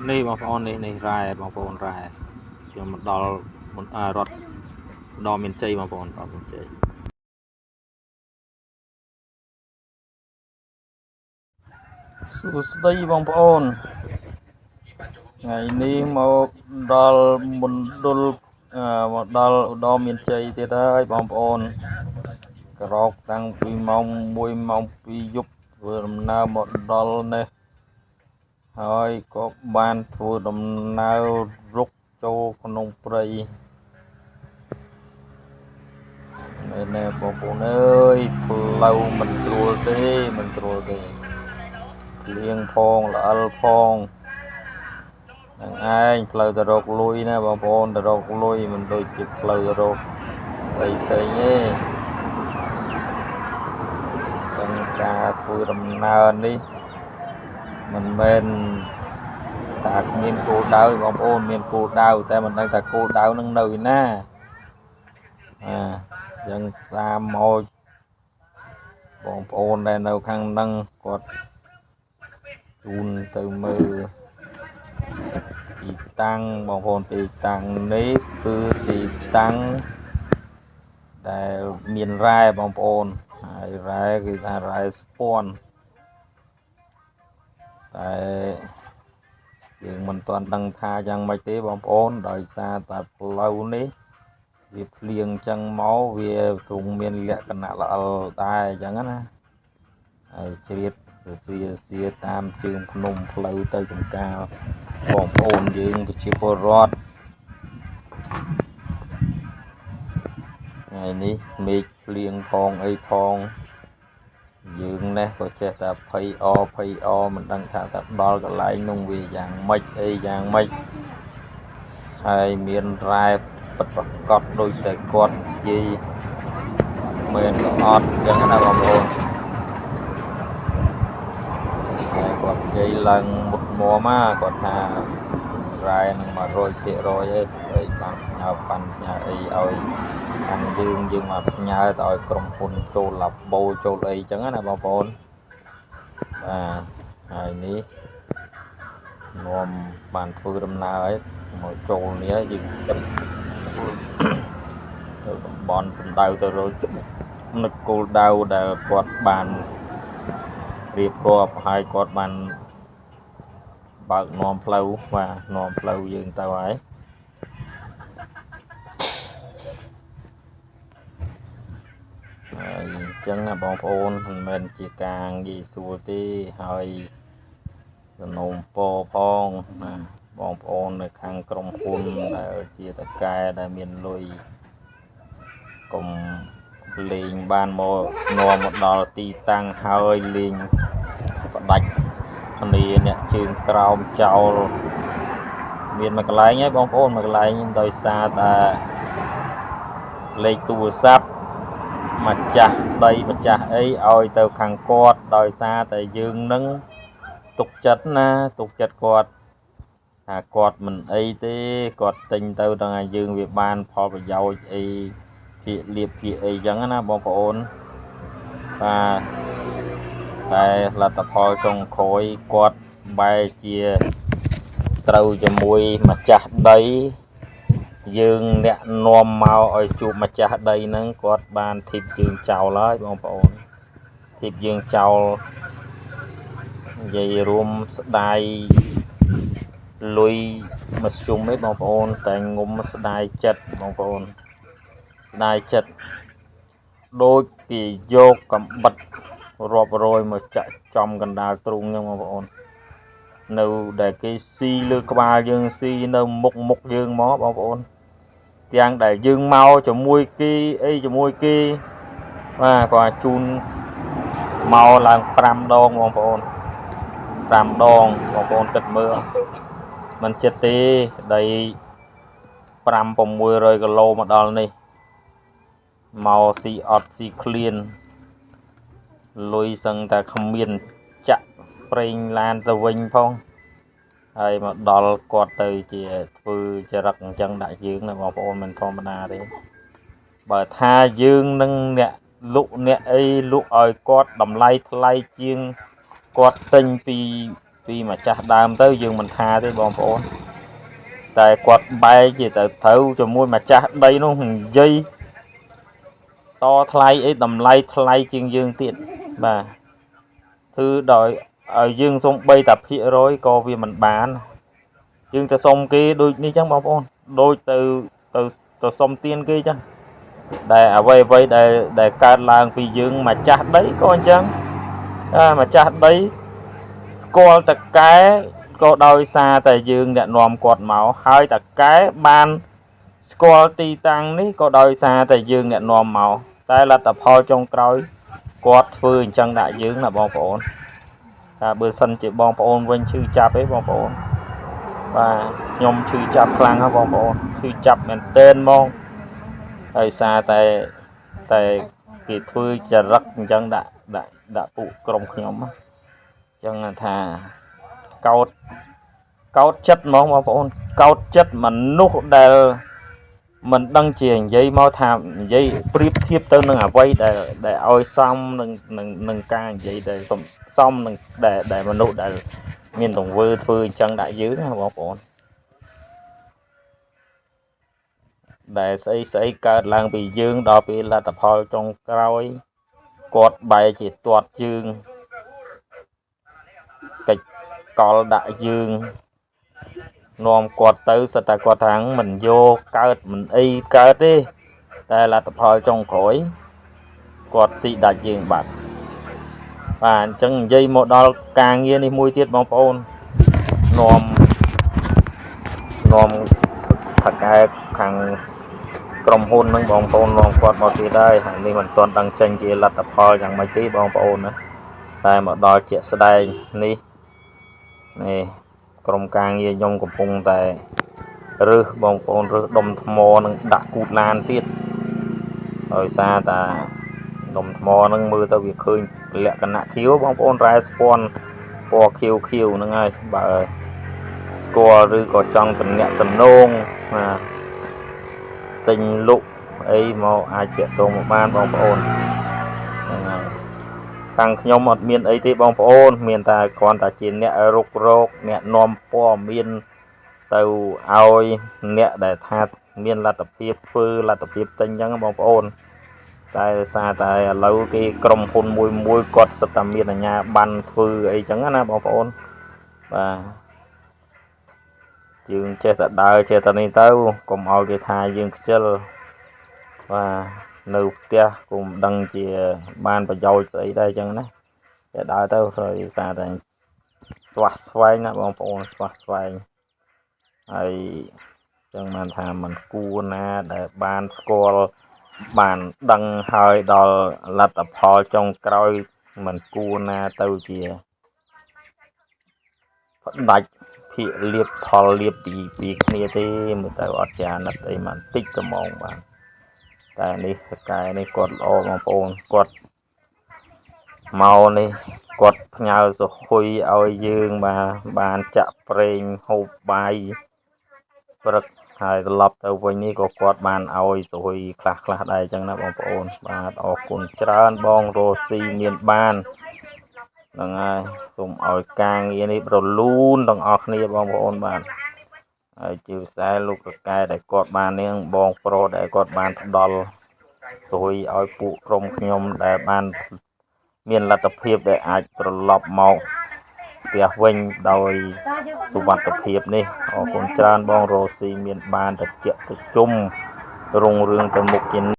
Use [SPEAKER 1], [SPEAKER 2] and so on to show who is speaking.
[SPEAKER 1] នេះបងប្អូននេះរ៉ែបងប្អូនរ៉ែខ្ញុំមកដល់រត់ដល់មានជ័យបងប្អូនដល់មានជ័យសួស្តីបងប្អូនថ្ងៃនេះមកដល់មណ្ឌលមកដល់ឧត្តរមានជ័យទៀតហើយបងប្អូនក្រោកតាំងពីម៉ោង1ម៉ោង2យប់ធ្វើដំណើរមកដល់នេះហើយក៏បានធ្វើដំណើររុកចូលក្នុងព្រៃណែបងប្អូនអើយផ្លូវមិនស្រួលទេភ្លៀងផងល្អិលផងនឹងឯងផ្លូវទៅរកលុយណាបងប្អូនទៅរកលុយមិនដូចជាផ្លូវទៅរកផ្សេងទេចឹងការធ្វើដំណើរនេះមិនមែនតែគ្មានគោលដៅបងប្អូនមានគោលដៅតែមិនដឹងថាគោលដៅនឹងនៅឯណាចឹងតាមមកបងប្អូនដែលនៅខាងហ្នឹងគាត់ជូនទៅមើលទីតាំងបងប្អូនទីតាំងនេះគឺទីតាំងដែលមានរ៉ែបងប្អូនហើយរ៉ែគឺថារ៉ែស្ពាន់តែយើងមិនទាន់ដឹងថាយ៉ាងម៉េចទេបងប្អូនដោយសារតែផ្លូវនេះវាភ្លៀងចឹងមកវាទ្រង់មានលក្ខណៈល្អិលដែរអញ្ចឹងណាហើយជ្រៀតសៀតាមជើងភ្នំផ្លូវទៅចំការបងប្អូនយើងប្រជាពលរដ្ឋថ្ងៃនេះមេឃភ្លៀងផងអីផងយើងនេះក៏ចេះតែភ័យអមិនដឹងថាដល់កន្លែងនោះវាយ៉ាងម៉េចអីយ៉ាងម៉េចហើយមានរ៉ែពិតប្រកបដូចតែគាត់និយាយមែនក៏អត់អញ្ចឹងណាបងប្អូនតែគាត់និយាយឡើងមុតមមគាត់ថារ៉ែនឹង100%អីបានផ្ញើអីឲ្យខាងយើងមកផ្ញើទៅឲ្យក្រុមហ៊ុនចូលឡាបូចូលអីចឹងណាបងប្អូនបាទហើយនេះនាំបានធ្វើដំណើរឲ្យមកចូលនេះយើងគិតទៅតំបន់សំដៅទៅរកនឹកគោលដៅដែលគាត់បានរៀបរាប់ហើយគាត់បានបើកនាំផ្លូវបាទនាំផ្លូវយើងទៅហើយអញ្ចឹងបងប្អូនមិនមែនជាការងាយស្រួលទេហើយសំណូមពរផងណាបងប្អូននៅខាងក្រុមហ៊ុនដែលជាតកែដែលមានលុយកុំលេងបានមកនាំមកដល់ទីតាំងហើយលេងផ្ដាច់គ្នាអ្នកជើងក្រោមចោលមានមួយកន្លែងហើយបងប្អូនមួយកន្លែងដោយសារតែលេខទូរស័ព្ទម្ចាស់ដីម្ចាស់អីឲ្យទៅខាងគាត់ដោយសារតែយើងនឹងទុកចិត្តគាត់ថាគាត់មិនអីទេគាត់ទិញទៅដល់ឲ្យយើងវាបានផលប្រយោជន៍អីភាគលៀបភាគអីចឹងណាបងប្អូនបាទតែលទ្ធផលចុងក្រោយគាត់បែរជាត្រូវជាមួយម្ចាស់ដីយើងអ្នកនាំមកឲ្យជួបម្ចាស់ដីហ្នឹងគាត់បានធីបយើងចោលហើយបងប្អូនធីបយើងចោលនិយាយរួមស្ដាយលុយមកជុំឯងបងប្អូនតែងុំស្ដាយចិត្តបងប្អូនស្ដាយចិត្តដូចគេយកកំបិតរាប់រយមកចាក់ចំកណ្ដាលទ្រូងហ្នឹងបងប្អូននៅដែលគេស៊ីលើក្បាលយើងស៊ីនៅមុខយើងមកបងប្អូនទាំងដែលយើងមកជាមួយគេអីជាមួយគេបាទគាត់ជូនមកឡើង5ដងបងប្អូន5ដងបងប្អូនគិតមើលមិនចិត្តទេដី5-600 គីឡូមកដល់នេះមកស៊ីអត់ស៊ីឃ្លានលុយសឹងតែគ្មានចាក់ប្រេងឡានទៅវិញផងហើយមកដល់គាត់ទៅជាធ្វើចរិតអញ្ចឹងដាក់យើងណាបងប្អូនមិនធម្មតាទេបើថាយើងនឹងអ្នកលក់អ្នកអីលក់ឲ្យគាត់តម្លៃថ្លៃជាងគាត់ទិញពី vì mà chắc đam tới dương mình tha tới bọn ôn tại quạt bay chỉ tới thấu cho môi mà chắc đây nó dây to thay ấy tầm lay thay chiên dương tiện và thứ đòi ở dương xong bay tập hiện rồi có vì mình bán dương ta xong cái đôi đi chẳng bọn ôn đôi từ từ từ xong tiên kia chẳng để ở vây để ca làng vì dương mà chặt đấy con chăng mà chặt đấy cô ta cái cô đôi xa tại dương để nòm quạt máu hai ta cái ban cô ti tăng ní cô đôi xa tại dương để nòm máu tại là tập ho trong cõi quạt phương chân đại dương là bọn ổn bữa sân chỉ bọn ổn quên chữ chạp ấy bọn ổn và nhom chữ chạp khăn á bọn ổn chữ chạp mình tên mong hơi xa tại tại kỳ thư chả rất chân đã phụ công nhóm chân là thà cao cao chất mong mà bọn cao chất mà nút đều mình đăng truyền giấy mau tham giấy brief thiếp tới nâng vay để ôi xong nâng ca giấy để xong nâng để mà nút để miền tổng vư thư chân đại dưới bọn để xây card lang bị dương đó bị là tập hợp trong cõi quạt bài chỉ tuột dương kịch có đại dương nòm quạt tới sẽ ta quạt thắng mình vô card mình y card đi đây là tập hợp trong cõi quạt xị đại dương bạc và chân dây một đo càng nhiên đi mùi tiết bóng ôn nòm thật cái thằngក្រុមហ៊ុននឹងបងប្អូននាំគាត់មកទីដែរហើយនេះមិនទាន់ដឹងចេញជាលទ្ធផលយ៉ាងម៉េចទេបងប្អូនណាតែមកដល់ជាក់ស្ដែងនេះក្រុមការងារខ្ញុំកំពុងតែរើសបងប្អូនរើសដុំថ្មនឹងដាក់គូតឡានទៀតដោយសារតាដុំថ្មនឹងមើលទៅវាឃើញលក្ខណៈខៀវបងប្អូនរ៉ែស្ពាន់ពណ៌ខៀវហ្នឹងហើយបើស្គាល់ឬក៏ចង់តំណាក់តំណងទិញលុកអីមកអាចទាក់ទងមកបានបងប្អូនហ្នឹងហើយខាងខ្ញុំអត់មានអីទេបងប្អូនមានតែគ្រាន់តែជាអ្នករុករកអ្នកនាំព័ត៌មានទៅឲ្យអ្នកដែលថាមានលទ្ធភាពធ្វើលទ្ធភាពទិញអញ្ចឹងបងប្អូនតែសារតែឥឡូវគេក្រុមហ៊ុនមួយគាត់សិតតែមានអាជ្ញាប័ណ្ណធ្វើអីចឹងណាបងប្អូនបាទយើងចេះតែដើរចេះតែនេះទៅកុំឲ្យគេថាយើងខ្ជិលបាទនៅផ្ទះគុំដឹងជាបានប្រយោជន៍ស្អីដែរអញ្ចឹងណាតែដើរទៅហើយសារតែស្វះស្វែងណាបងប្អូនស្វះស្វែងហើយចឹងបានថាมันគួរណាដែលបានស្គាល់បានដឹងហើយដល់លទ្ធផលចុងក្រោយมันគួរណាទៅជាផ្ដាច់ភាកលៀបផលលៀបពីគ្នាទេមើលទៅអត់ចាណិតអីមិនតិចត្មងបាទតែនេះសកែនេះគាត់ល្អបងប្អូនគាត់មកនេះគាត់ផ្ញើសុហ៊ុយឲ្យយើងបានចាក់ប្រេងហូបបាយព្រឹកហើយត្រឡប់ទៅវិញនេះក៏គាត់បានឲ្យសុហ៊ុយខ្លះដែរអញ្ចឹងណាបងប្អូនបាទអរគុណច្រើនបងរស់ស៊ីមានបានហ្នឹងហើយសូមឲ្យការងារនេះរលូនទាំងអស់គ្នាបងប្អូនបាទហើយជាពិសេសលោកកកែដែលគាត់បាននាងបងប្រុសដែលគាត់បានផ្ដល់ជួយឲ្យពួកក្រុមខ្ញុំដែលបានមានលទ្ធភាពដែលអាចត្រឡប់មកផ្ទះវិញដោយសុវត្ថិភាពនេះអរគុណច្រើនបងរស់ស៊ីមានបានតិចតិចជុំរុងរឿងទៅមុខជា